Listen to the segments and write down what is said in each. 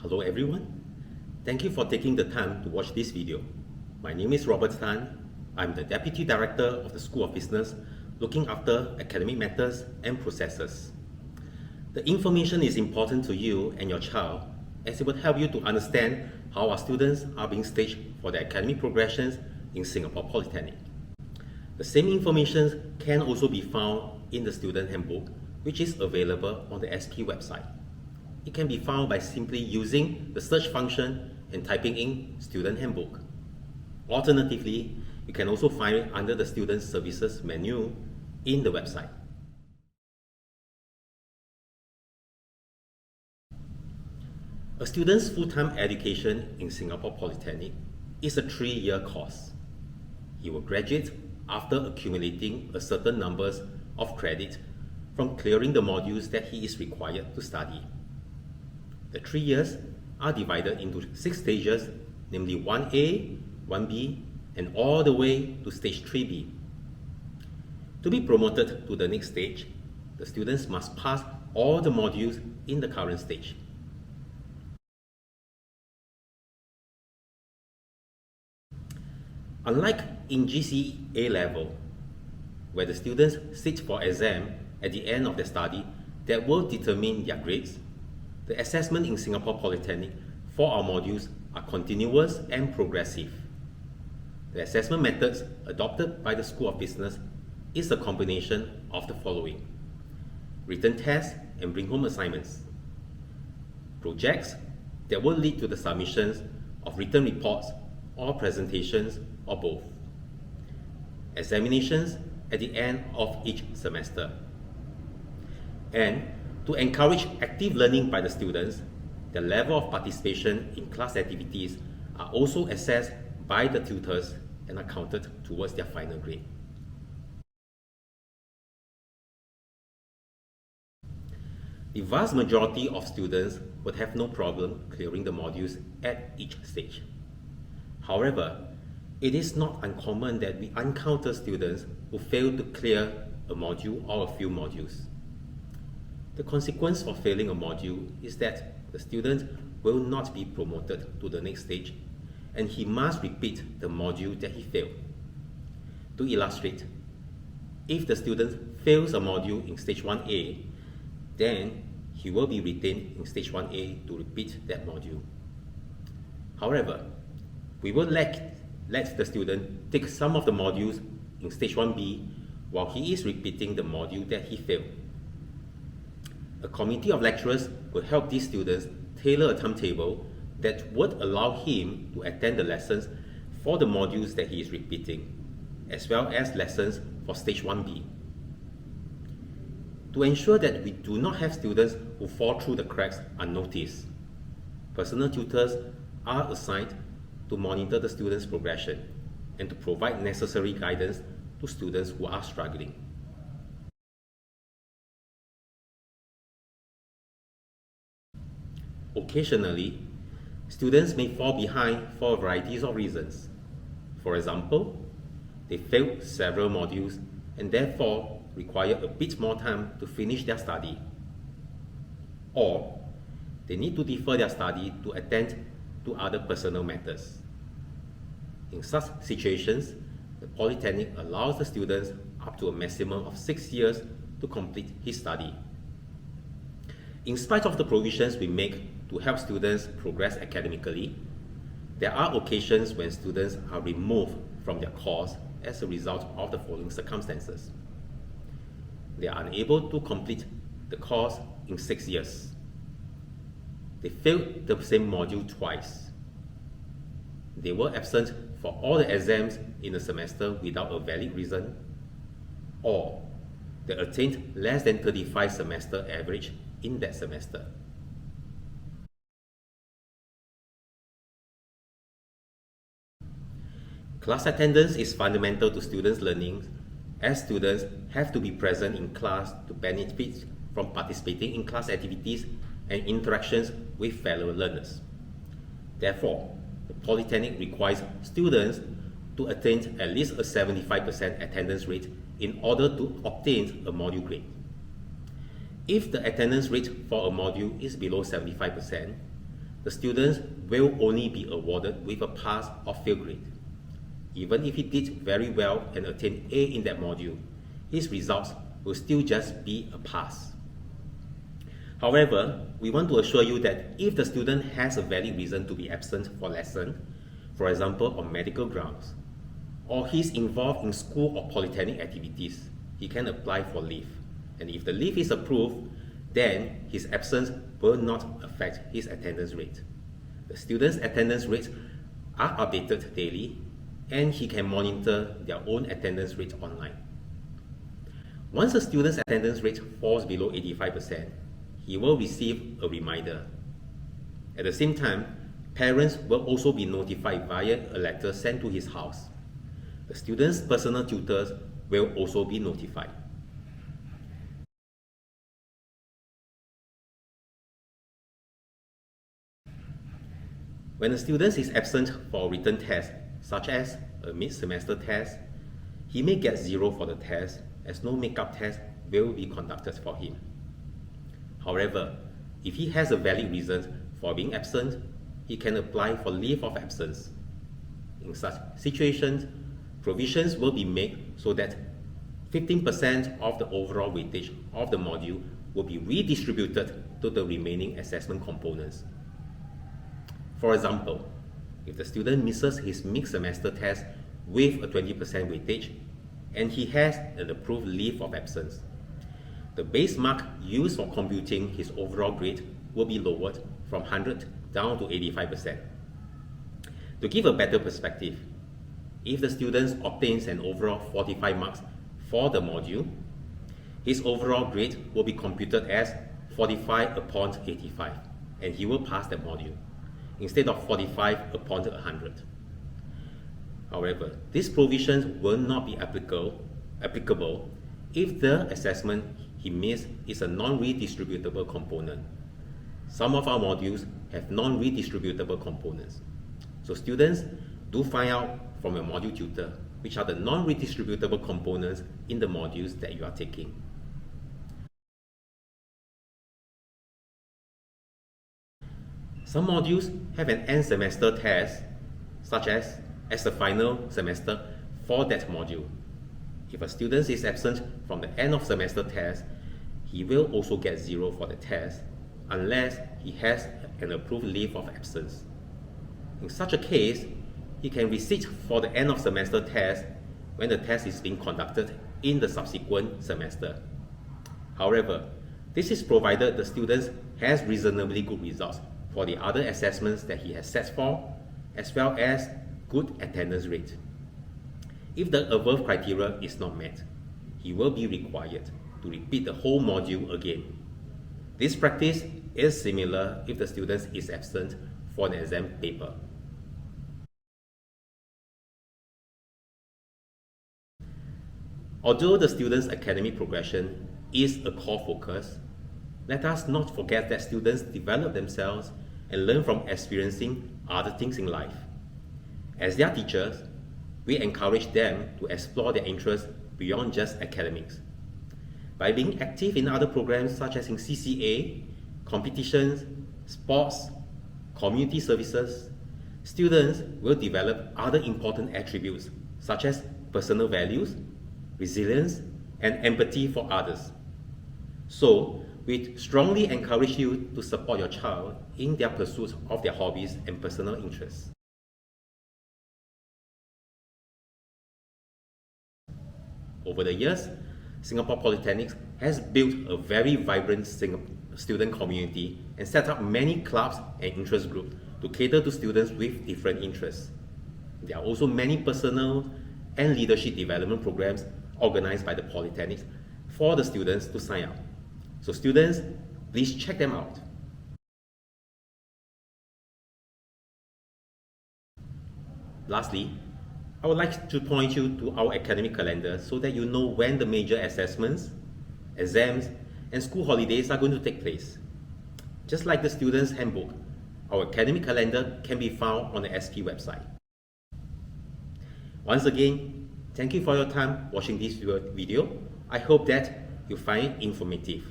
Hello everyone. Thank you for taking the time to watch this video. My name is Robert Tan. I'm the Deputy Director of the School of Business, looking after academic matters and processes. The information is important to you and your child as it will help you to understand how our students are being staged for their academic progressions in Singapore Polytechnic. The same information can also be found in the student handbook, which is available on the SP website. It can be found by simply using the search function and typing in Student Handbook. Alternatively, you can also find it under the Student Services menu in the website. A student's full-time education in Singapore Polytechnic is a 3-year course. He will graduate after accumulating a certain numbers of credit from clearing the modules that he is required to study. The 3 years are divided into 6 stages, namely 1A, 1B, and all the way to stage 3B. To be promoted to the next stage, the students must pass all the modules in the current stage. Unlike in GCE A level, where the students sit for exam at the end of their study that will determine their grades, the assessment in Singapore Polytechnic for our modules are continuous and progressive. The assessment methods adopted by the School of Business is a combination of the following: written tests and bring-home assignments, projects that will lead to the submissions of written reports or presentations or both, examinations at the end of each semester. And to encourage active learning by the students, the level of participation in class activities are also assessed by the tutors and are counted towards their final grade. The vast majority of students would have no problem clearing the modules at each stage. However, it is not uncommon that we encounter students who fail to clear a module or a few modules. The consequence for failing a module is that the student will not be promoted to the next stage and he must repeat the module that he failed. To illustrate, if the student fails a module in stage 1A, then he will be retained in stage 1A to repeat that module. However, we will let the student take some of the modules in stage 1B while he is repeating the module that he failed. A committee of lecturers will help these students tailor a timetable that would allow him to attend the lessons for the modules that he is repeating, as well as lessons for stage 1B. To ensure that we do not have students who fall through the cracks unnoticed, personal tutors are assigned to monitor the students' progression and to provide necessary guidance to students who are struggling. Occasionally, students may fall behind for a variety of reasons. For example, they failed several modules and therefore require a bit more time to finish their study. Or, they need to defer their study to attend to other personal matters. In such situations, the Polytechnic allows the students up to a maximum of 6 years to complete his study. In spite of the provisions we make to help students progress academically, there are occasions when students are removed from their course as a result of the following circumstances. They are unable to complete the course in 6 years. They failed the same module twice. They were absent for all the exams in a semester without a valid reason, or they attained less than 35 semester average in that semester. Class attendance is fundamental to students' learning, as students have to be present in class to benefit from participating in class activities and interactions with fellow learners. Therefore, the Polytechnic requires students to attain at least a 75% attendance rate in order to obtain a module grade. If the attendance rate for a module is below 75%, the students will only be awarded with a pass or fail grade. Even if he did very well and attained A in that module, his results will still just be a pass. However, we want to assure you that if the student has a valid reason to be absent for lesson, for example on medical grounds, or he's involved in school or polytechnic activities, he can apply for leave. And if the leave is approved, then his absence will not affect his attendance rate. The student's attendance rates are updated daily, and he can monitor their own attendance rate online. Once a student's attendance rate falls below 85%, he will receive a reminder. At the same time, parents will also be notified via a letter sent to his house. The student's personal tutors will also be notified. When a student is absent for a written test, such as a mid-semester test, he may get 0 for the test, as no make-up test will be conducted for him. However, if he has a valid reason for being absent, he can apply for leave of absence. In such situations, provisions will be made so that 15% of the overall weightage of the module will be redistributed to the remaining assessment components. For example, if the student misses his mid-semester test with a 20% weightage and he has an approved leave of absence, the base mark used for computing his overall grade will be lowered from 100 down to 85%. To give a better perspective, if the student obtains an overall 45 marks for the module, his overall grade will be computed as 45 upon 85, and he will pass that module, instead of 45 upon 100. However, these provisions will not be applicable if the assessment he missed is a non-redistributable component. Some of our modules have non-redistributable components. So students, do find out from your module tutor which are the non-redistributable components in the modules that you are taking. Some modules have an end semester test, such as the final semester for that module. If a student is absent from the end of semester test, he will also get 0 for the test unless he has an approved leave of absence. In such a case, he can resit for the end of semester test when the test is being conducted in the subsequent semester. However, this is provided the student has reasonably good results for the other assessments that he has set for, as well as good attendance rate. If the above criteria is not met, he will be required to repeat the whole module again. This practice is similar if the student is absent for an exam paper. Although the student's academic progression is a core focus, let us not forget that students develop themselves and learn from experiencing other things in life. As their teachers, we encourage them to explore their interests beyond just academics. By being active in other programs such as in CCA, competitions, sports, community services, students will develop other important attributes such as personal values, resilience, and empathy for others. So, we strongly encourage you to support your child in their pursuit of their hobbies and personal interests. Over the years, Singapore Polytechnics has built a very vibrant student community and set up many clubs and interest groups to cater to students with different interests. There are also many personal and leadership development programs organized by the Polytechnics for the students to sign up. So students, please check them out. Lastly, I would like to point you to our academic calendar so that you know when the major assessments, exams, and school holidays are going to take place. Just like the student's handbook, our academic calendar can be found on the SP website. Once again, thank you for your time watching this video. I hope that you find it informative.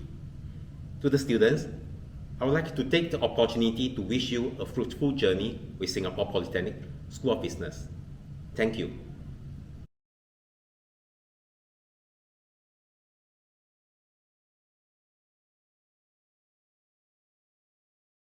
To the students, I would like to take the opportunity to wish you a fruitful journey with Singapore Polytechnic School of Business. Thank you.